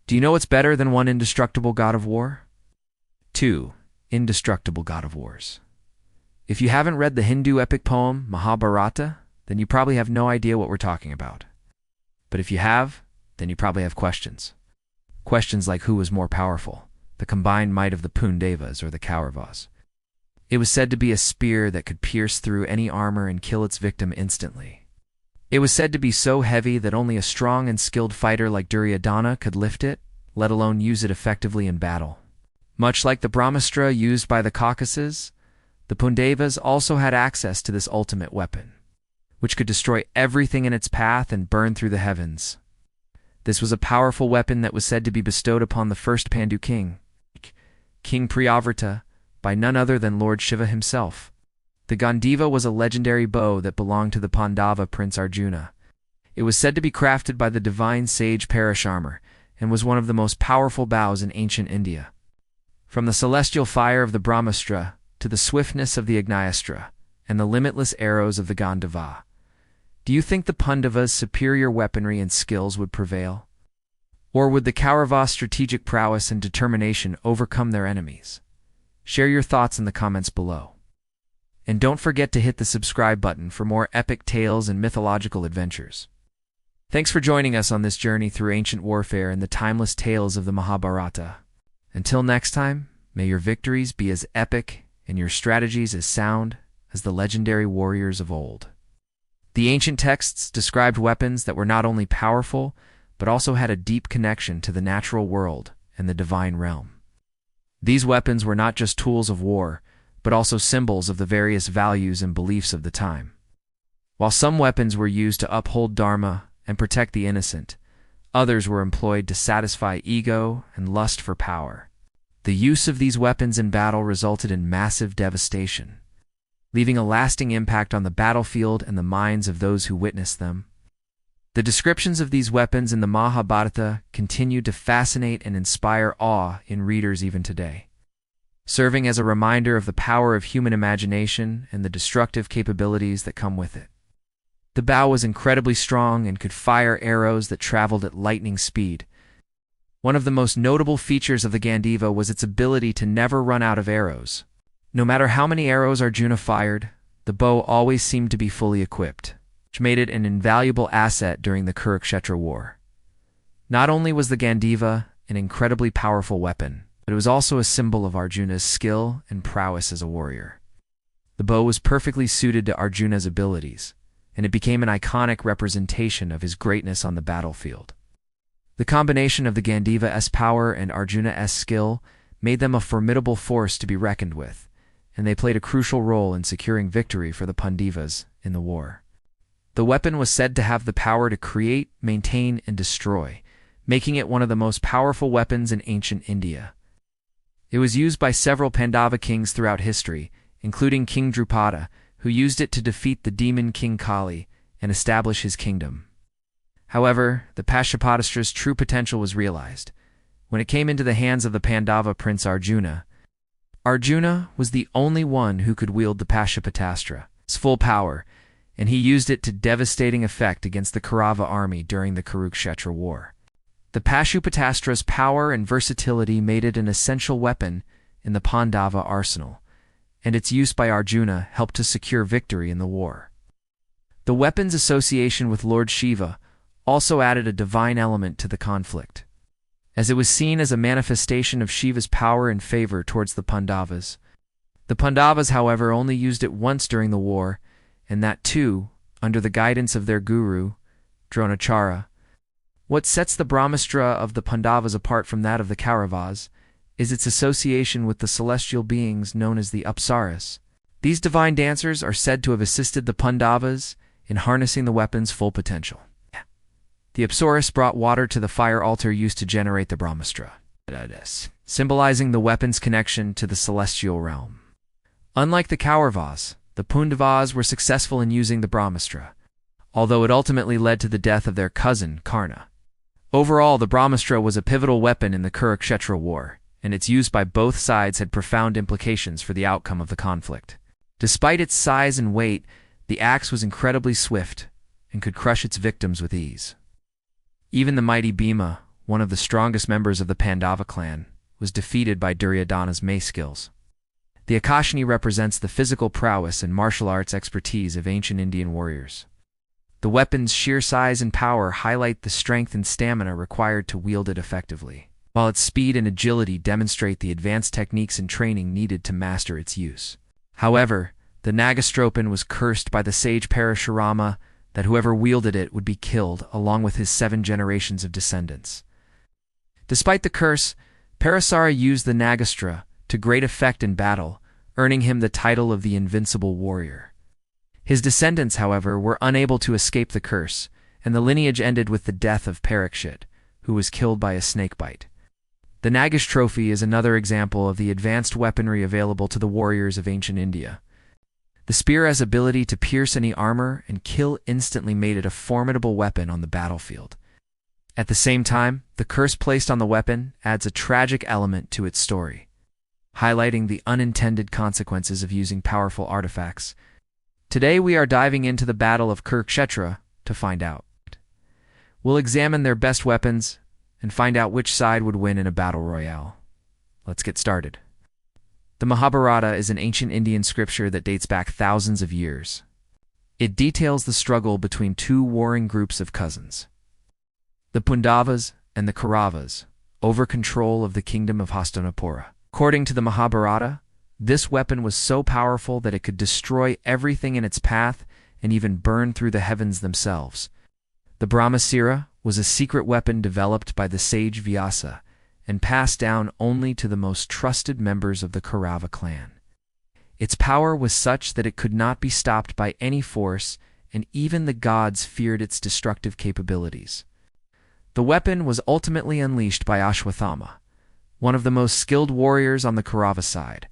Do you know what's better than one indestructible god of war? Two indestructible god of wars. If you haven't read the Hindu epic poem Mahabharata, then you probably have no idea what we're talking about. But if you have, then you probably have questions. Questions like who was more powerful, the combined might of the Pandavas or the Kauravas. It was said to be a spear that could pierce through any armor and kill its victim instantly. It was said to be so heavy that only a strong and skilled fighter like Duryodhana could lift it, let alone use it effectively in battle. Much like the Brahmastra used by the Caucasus, the Pandavas also had access to this ultimate weapon, which could destroy everything in its path and burn through the heavens. This was a powerful weapon that was said to be bestowed upon the first Pandu king, King Priyavrata, by none other than Lord Shiva himself. The Gandiva was a legendary bow that belonged to the Pandava prince Arjuna. It was said to be crafted by the divine sage Parasharma and was one of the most powerful bows in ancient India. From the celestial fire of the Brahmastra to the swiftness of the Agnyastra and the limitless arrows of the Gandiva, do you think the Pandavas' superior weaponry and skills would prevail? Or would the Kauravas' strategic prowess and determination overcome their enemies? Share your thoughts in the comments below. And don't forget to hit the subscribe button for more epic tales and mythological adventures. Thanks for joining us on this journey through ancient warfare and the timeless tales of the Mahabharata. Until next time, may your victories be as epic and your strategies as sound as the legendary warriors of old. The ancient texts described weapons that were not only powerful, but also had a deep connection to the natural world and the divine realm. These weapons were not just tools of war, but also symbols of the various values and beliefs of the time. While some weapons were used to uphold dharma and protect the innocent, others were employed to satisfy ego and lust for power. The use of these weapons in battle resulted in massive devastation, leaving a lasting impact on the battlefield and the minds of those who witnessed them. The descriptions of these weapons in the Mahabharata continue to fascinate and inspire awe in readers even today, serving as a reminder of the power of human imagination and the destructive capabilities that come with it. The bow was incredibly strong and could fire arrows that traveled at lightning speed. One of the most notable features of the Gandiva was its ability to never run out of arrows. No matter how many arrows Arjuna fired, the bow always seemed to be fully equipped, which made it an invaluable asset during the Kurukshetra war. Not only was the Gandiva an incredibly powerful weapon, but it was also a symbol of Arjuna's skill and prowess as a warrior. The bow was perfectly suited to Arjuna's abilities, and it became an iconic representation of his greatness on the battlefield. The combination of the Gandiva's power and Arjuna's skill made them a formidable force to be reckoned with, and they played a crucial role in securing victory for the Pandavas in the war. The weapon was said to have the power to create, maintain, and destroy, making it one of the most powerful weapons in ancient India. It was used by several Pandava kings throughout history, including King Drupada, who used it to defeat the demon King Kali and establish his kingdom. However, the Pashupatra's true potential was realized when it came into the hands of the Pandava prince Arjuna. Arjuna was the only one who could wield the Pashupatra's full power, and he used it to devastating effect against the Kaurava army during the Kurukshetra war. The Pashupatra's power and versatility made it an essential weapon in the Pandava arsenal, and its use by Arjuna helped to secure victory in the war. The weapon's association with Lord Shiva also added a divine element to the conflict, as it was seen as a manifestation of Shiva's power and favor towards the Pandavas. The Pandavas, however, only used it once during the war, and that too under the guidance of their guru, Dronacharya. What sets the Brahmastra of the Pandavas apart from that of the Kauravas is its association with the celestial beings known as the Apsaras. These divine dancers are said to have assisted the Pandavas in harnessing the weapon's full potential. The Apsaras brought water to the fire altar used to generate the Brahmastra, symbolizing the weapon's connection to the celestial realm. Unlike the Kauravas, the Pandavas were successful in using the Brahmastra, although it ultimately led to the death of their cousin, Karna. Overall, the Brahmastra was a pivotal weapon in the Kurukshetra war, and its use by both sides had profound implications for the outcome of the conflict. Despite its size and weight, the axe was incredibly swift and could crush its victims with ease. Even the mighty Bhima, one of the strongest members of the Pandava clan, was defeated by Duryodhana's mace skills. The Akashani represents the physical prowess and martial arts expertise of ancient Indian warriors. The weapon's sheer size and power highlight the strength and stamina required to wield it effectively, while its speed and agility demonstrate the advanced techniques and training needed to master its use. However, the Nagastropan was cursed by the sage Parashurama that whoever wielded it would be killed along with his 7 generations of descendants. Despite the curse, Parasara used the Nagastra to great effect in battle, earning him the title of the Invincible Warrior. His descendants, however, were unable to escape the curse, and the lineage ended with the death of Parikshit, who was killed by a snakebite. The Nagash trophy is another example of the advanced weaponry available to the warriors of ancient India. The spear's ability to pierce any armor and kill instantly made it a formidable weapon on the battlefield. At the same time, the curse placed on the weapon adds a tragic element to its story, highlighting the unintended consequences of using powerful artifacts. Today we are diving into the Battle of Kurukshetra to find out. We'll examine their best weapons and find out which side would win in a battle royale. Let's get started. The Mahabharata is an ancient Indian scripture that dates back thousands of years. It details the struggle between 2 warring groups of cousins, the Pandavas and the Kauravas, over control of the kingdom of Hastinapura. According to the Mahabharata, this weapon was so powerful that it could destroy everything in its path and even burn through the heavens themselves. The Brahmastra was a secret weapon developed by the sage Vyasa and passed down only to the most trusted members of the Kaurava clan. Its power was such that it could not be stopped by any force, and even the gods feared its destructive capabilities. The weapon was ultimately unleashed by Ashwathama, one of the most skilled warriors on the Kaurava side,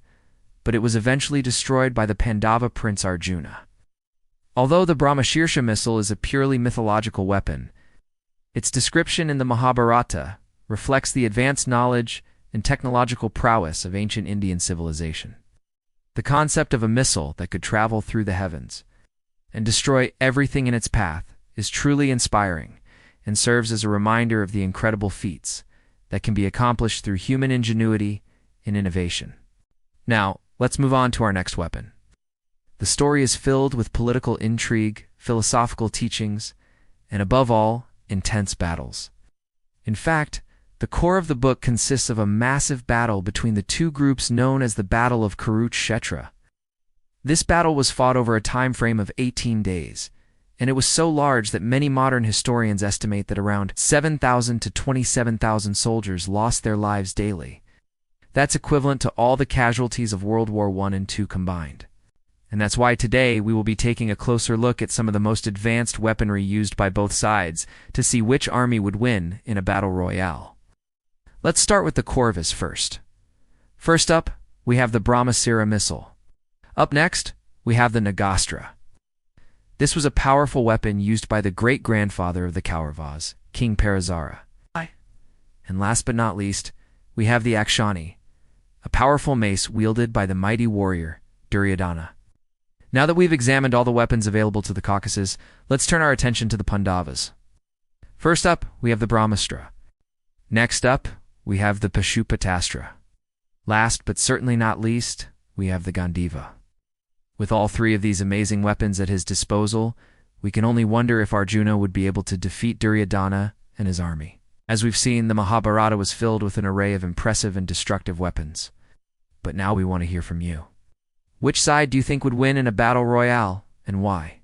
but it was eventually destroyed by the Pandava prince Arjuna. Although the Brahmastra missile is a purely mythological weapon, its description in the Mahabharata reflects the advanced knowledge and technological prowess of ancient Indian civilization. The concept of a missile that could travel through the heavens and destroy everything in its path is truly inspiring and serves as a reminder of the incredible feats that can be accomplished through human ingenuity and innovation. Now, let's move on to our next weapon. The story is filled with political intrigue, philosophical teachings, and above all, intense battles. In fact, the core of the book consists of a massive battle between the 2 groups known as the Battle of Kurukshetra. This battle was fought over a time frame of 18 days, and it was so large that many modern historians estimate that around 7,000 to 27,000 soldiers lost their lives daily. That's equivalent to all the casualties of World War I and II combined. And that's why today we will be taking a closer look at some of the most advanced weaponry used by both sides to see which army would win in a battle royale. Let's start with the Kauravas first. First up, we have the Brahmastra missile. Up next, we have the Nagastra. This was a powerful weapon used by the great-grandfather of the Kauravas, King Parasara. And last but not least, we have the Akshani, a powerful mace wielded by the mighty warrior, Duryodhana. Now that we've examined all the weapons available to the Caucasus, let's turn our attention to the Pandavas. First up, we have the Brahmastra. Next up, we have the Pashupatastra. Last but certainly not least, we have the Gandiva. With all 3 of these amazing weapons at his disposal, we can only wonder if Arjuna would be able to defeat Duryodhana and his army. As we've seen, the Mahabharata was filled with an array of impressive and destructive weapons. But now we want to hear from you. Which side do you think would win in a battle royale, and why?